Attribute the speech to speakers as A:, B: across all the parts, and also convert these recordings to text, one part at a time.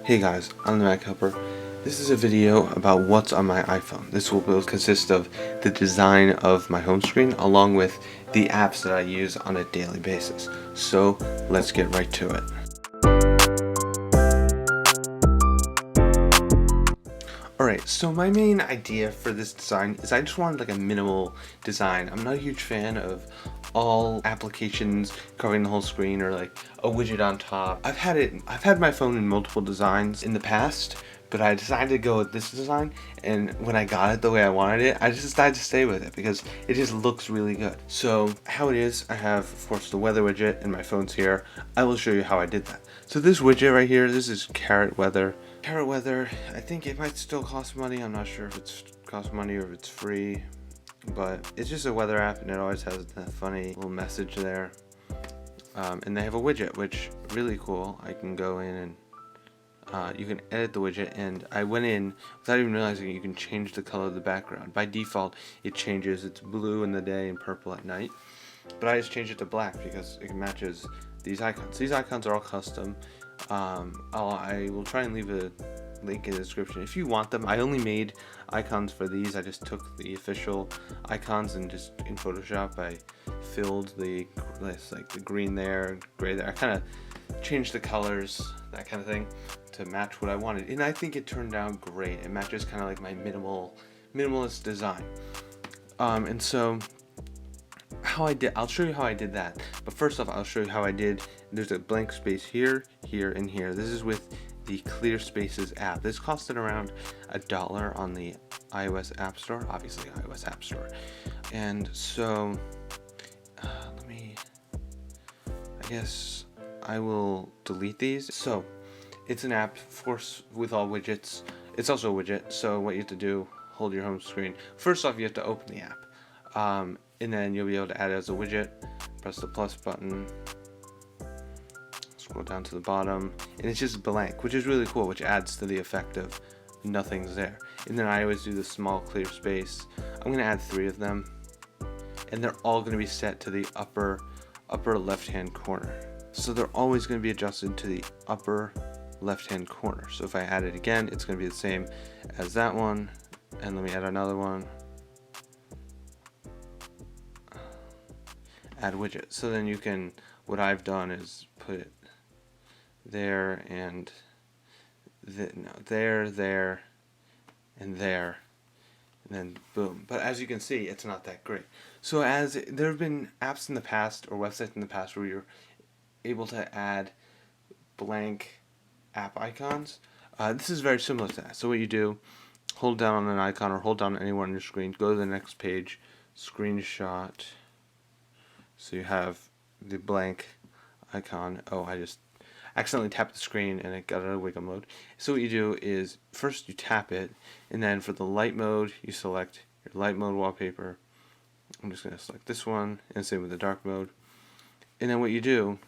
A: Hey guys, I'm the ImTheMacHelper. This is a video about what's on my iPhone. This will consist of the design of my home screen along with the apps that I use on a daily basis. So let's get right to it. Alright, so my main idea for this design is I just wanted like a minimal design. I'm not a huge fan of all applications covering the whole screen or like a widget on top. I've had my phone in multiple designs in the past, but I decided to go with this design, and when I got it the way I wanted it, I just decided to stay with it because it just looks really good. So how it is, I have of course the weather widget and my phone's here. I will show you how I did that. So this widget right here, this is Carrot Weather. Carrot Weather, I think it might still cost money. I'm not sure if it's cost money or if it's free, but it's just a weather app and it always has that funny little message there. And they have a widget, which really cool. I can go in and you can edit the widget, and I went in without even realizing you can change the color of the background. By default, it changes. It's blue in the day and purple at night, but I just changed it to black because it matches these icons. These icons are all custom. I will try and leave a link in the description if you want them. I only made icons for these. I just took the official icons and just in Photoshop I filled the green there, gray there. I kind of changed the colors, that kind of thing, to match what I wanted, and I think it turned out great. It matches kind of like my minimalist design. And so I'll show you how I did that. But first off, I'll show you how I did. There's a blank space here, here, and here. This is with the Clear Spaces app. This costed around $1 on the iOS App Store, obviously iOS App Store. And so, I guess I will delete these. So, it's an app, of course, with all widgets. It's also a widget, so what you have to do, hold your home screen. First off, you have to open the app. And then you'll be able to add it as a widget. Press the plus button, scroll down to the bottom, and it's just blank, which is really cool, which adds to the effect of nothing's there. And then I always do the small clear space. I'm gonna add 3 of them, and they're all gonna be set to the upper left hand corner. So they're always gonna be adjusted to the upper left hand corner. So if I add it again, it's gonna be the same as that one. And let me add another one. Add widget. So then you can, what I've done is put it there and there, and there, and then boom. But as you can see, it's not that great. So as there have been apps in the past or websites in the past where you're able to add blank app icons, this is very similar to that. So what you do, hold down on an icon or hold down anywhere on your screen, go to the next page, screenshot. So you have the blank icon. Oh, I just accidentally tapped the screen and it got out of wiggle mode. So what you do is first you tap it, and then for the light mode you select your light mode wallpaper. I'm just going to select this one, and same with the dark mode. And then what you do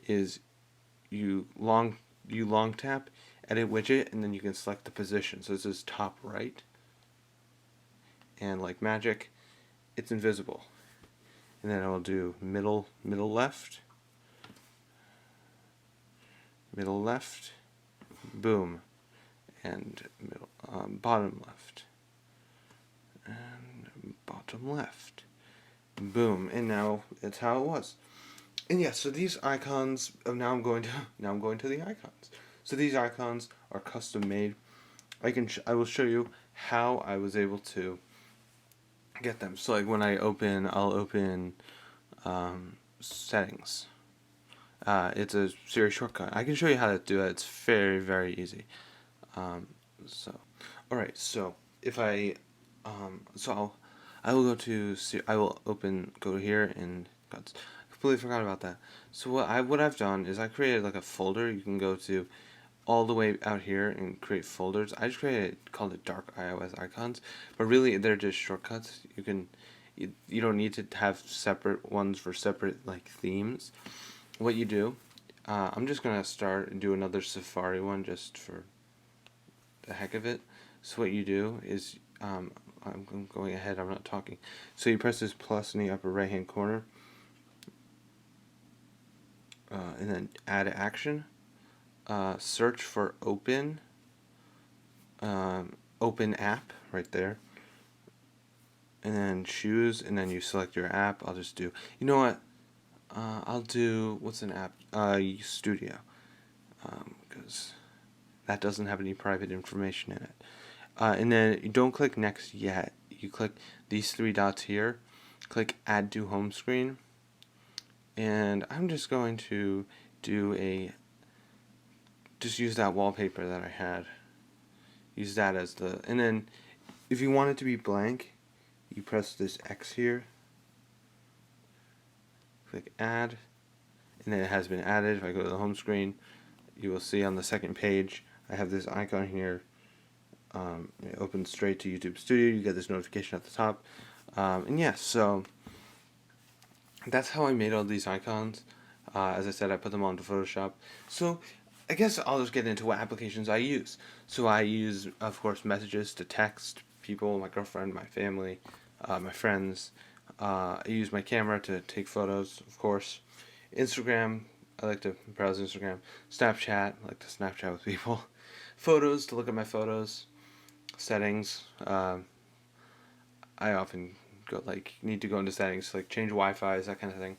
A: is you long tap, edit widget, and then you can select the position. So this is top right, and like magic, it's invisible. And then I will do middle left, boom, and bottom left, and bottom left, boom. And now that's how it was. And yeah, so these icons. Now I'm going to the icons. So these icons are custom made. I will show you how I was able to get them. So like when I'll open settings. It's a Siri shortcut. I can show you how to do that. It's very easy. Alright, so if I will go to go here and completely forgot about that. So what I've done is I created like a folder. You can go to all the way out here and create folders. I just called it dark iOS icons, but really they're just shortcuts. You don't need to have separate ones for separate like themes. What you do, I'm just gonna start and do another Safari one just for the heck of it. So what you do is, I'm going ahead, I'm not talking. So you press this plus in the upper right hand corner, and then add action. search for open app right there, and then choose, and then you select your app. I'll just do, you know what, I'll do, what's an app? Studio, because that doesn't have any private information in it. And then you don't click next yet. You click these three dots here, click add to home screen, and I'm just going to just use that wallpaper that I had. Use that as the, and then if you want it to be blank, you press this X here, click add, and then it has been added. If I go to the home screen, you will see on the second page I have this icon here. It opens straight to YouTube Studio. You get this notification at the top, and yeah, so that's how I made all these icons. As I said, I put them onto Photoshop. So I guess I'll just get into what applications I use. So I use, of course, messages to text people, my girlfriend, my family, my friends. I use my camera to take photos, of course. Instagram, I like to browse Instagram. Snapchat, I like to Snapchat with people. Photos, to look at my photos. Settings, I often need to go into settings, like change Wi-Fi's, that kind of thing.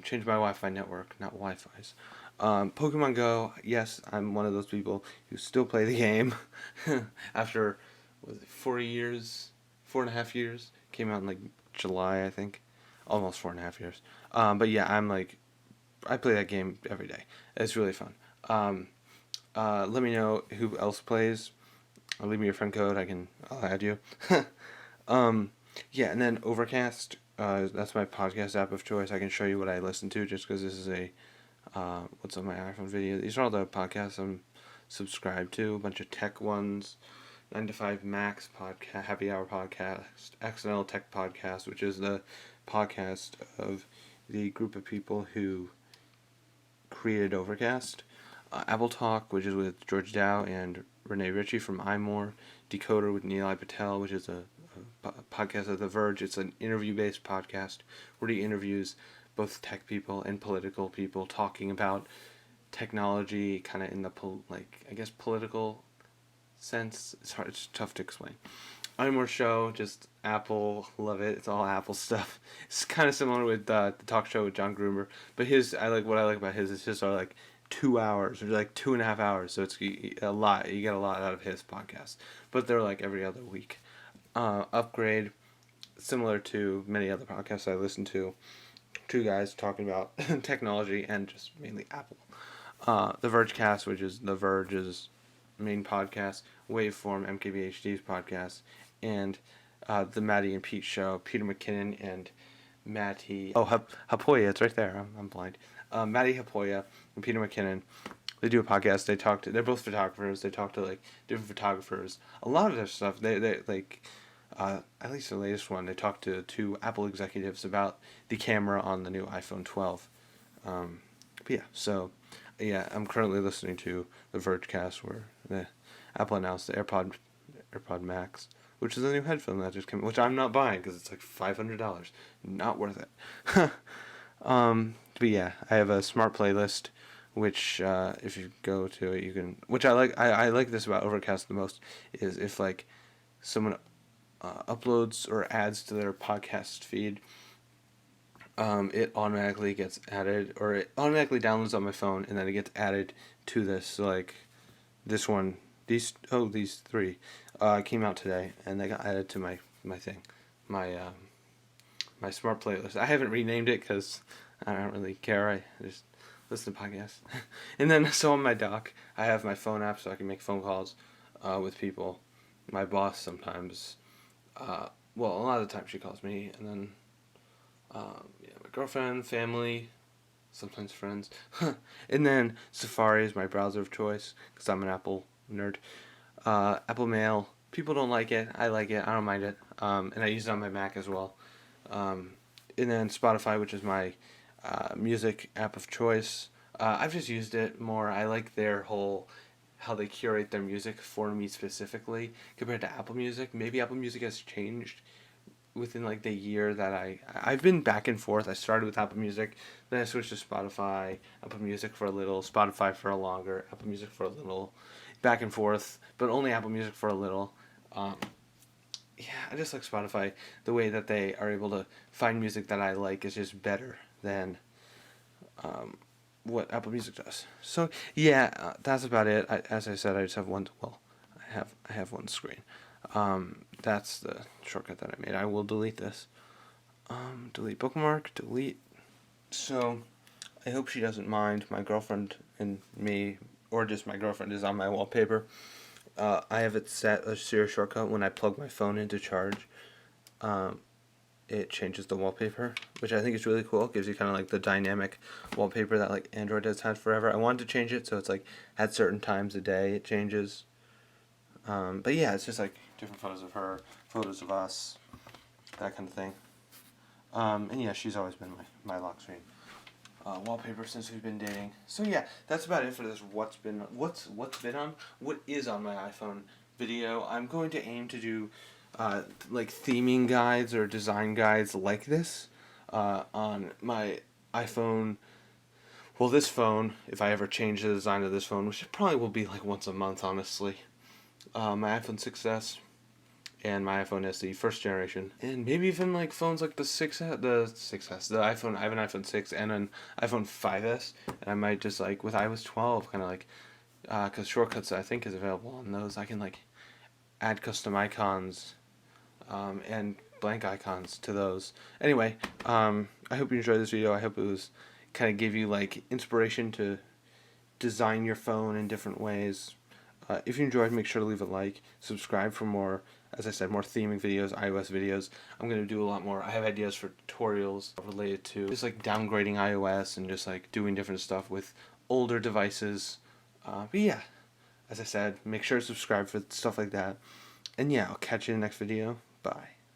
A: Change my Wi-Fi network, not Wi-Fi's. Pokemon Go, yes, I'm one of those people who still play the game after, was it 4.5 years? Came out in like July, I think. Almost 4.5 years. But yeah, I play that game every day. It's really fun. Let me know who else plays. Leave me your friend code. I'll add you. Yeah, and then Overcast. That's my podcast app of choice. I can show you what I listen to just because this is what's on my iPhone video. These are all the podcasts I'm subscribed to. A bunch of tech ones. 9 to 5 Max podcast, Happy Hour podcast, XNL Tech podcast, which is the podcast of the group of people who created Overcast. Apple Talk, which is with George Dow and Renee Ritchie from iMore. Decoder with Neil Patel, which is a podcast of The Verge. It's an interview-based podcast where he interviews both tech people and political people talking about technology, kind of in the political sense. It's tough to explain. iMore Show, just Apple, love it. It's all Apple stuff. It's kind of similar with the talk show with John Gruber, but what I like about his is just are like 2 hours or like 2.5 hours, so it's a lot. You get a lot out of his podcast, but they're like every other week. Upgrade, similar to many other podcasts I listen to. Two guys talking about technology and just mainly Apple. The Vergecast, which is The Verge's main podcast. Waveform, MKBHD's podcast, and the Maddie and Pete show. Peter McKinnon and Matty. Oh, Hapoya, it's right there. I'm blind. Matty Hapoya and Peter McKinnon. They do a podcast. They're both photographers. They talk to like different photographers. A lot of their stuff. They like. At least the latest one, they talked to 2 Apple executives about the camera on the new iPhone 12. But yeah, so yeah, I'm currently listening to the Vergecast where Apple announced the AirPod Max, which is a new headphone that just came, which I'm not buying because it's like $500, not worth it. But yeah, I have a smart playlist, which if you go to it, you can. Which I like. I like this about Overcast the most is if like someone uploads or adds to their podcast feed, it automatically gets added, or it automatically downloads on my phone, and then it gets added to this. So like this one, these 3 came out today, and they got added to my thing, my smart playlist. I haven't renamed it because I don't really care. I just listen to podcasts. And then so on my dock, I have my phone app so I can make phone calls with people. My boss sometimes. Well, a lot of the time she calls me, and then my girlfriend, family, sometimes friends, and then Safari is my browser of choice because I'm an Apple nerd. Apple Mail, people don't like it. I like it. I don't mind it. And I use it on my Mac as well. And then Spotify, which is my music app of choice. I've just used it more. I like their whole how they curate their music for me specifically compared to Apple Music. Maybe Apple Music has changed within like the year that I've been back and forth. I started with Apple Music, then I switched to Spotify, Apple Music for a little, Spotify for a longer, Apple Music for a little, back and forth, but only Apple Music for a little. Um, yeah, I just like Spotify. The way that they are able to find music that I like is just better than what Apple Music does. So yeah, that's about it. As I said, I just have one. Well, I have one screen. That's the shortcut that I made. I will delete this. Delete bookmark. Delete. So I hope she doesn't mind. My girlfriend and me, or just my girlfriend, is on my wallpaper. I have it set a serious shortcut when I plug my phone into charge. Um, it changes the wallpaper, which I think is really cool. It gives you kind of like the dynamic wallpaper that like Android has had forever. I wanted to change it so it's like at certain times a day it changes. But yeah, it's just like different photos of her, photos of us, that kind of thing. And yeah, she's always been my lock screen wallpaper since we've been dating. So yeah, that's about it for this what is on my iPhone video. I'm going to aim to do like theming guides or design guides like this on my iPhone. Well, this phone, if I ever change the design of this phone, which it probably will be like once a month, honestly. My iPhone 6s and my iPhone SE first generation, and maybe even like phones like the 6s, the iPhone. I have an iPhone 6 and an iPhone 5s, and I might just like with iOS 12 kind of like because shortcuts I think is available on those. I can like add custom icons and blank icons to those. Anyway, I hope you enjoyed this video. I hope it was kind of give you like inspiration to design your phone in different ways. If you enjoyed, make sure to leave a like, subscribe for more, as I said, more theming videos, iOS videos. I'm going to do a lot more. I have ideas for tutorials related to just like downgrading iOS and just like doing different stuff with older devices. But yeah, as I said, make sure to subscribe for stuff like that. And yeah, I'll catch you in the next video. Bye.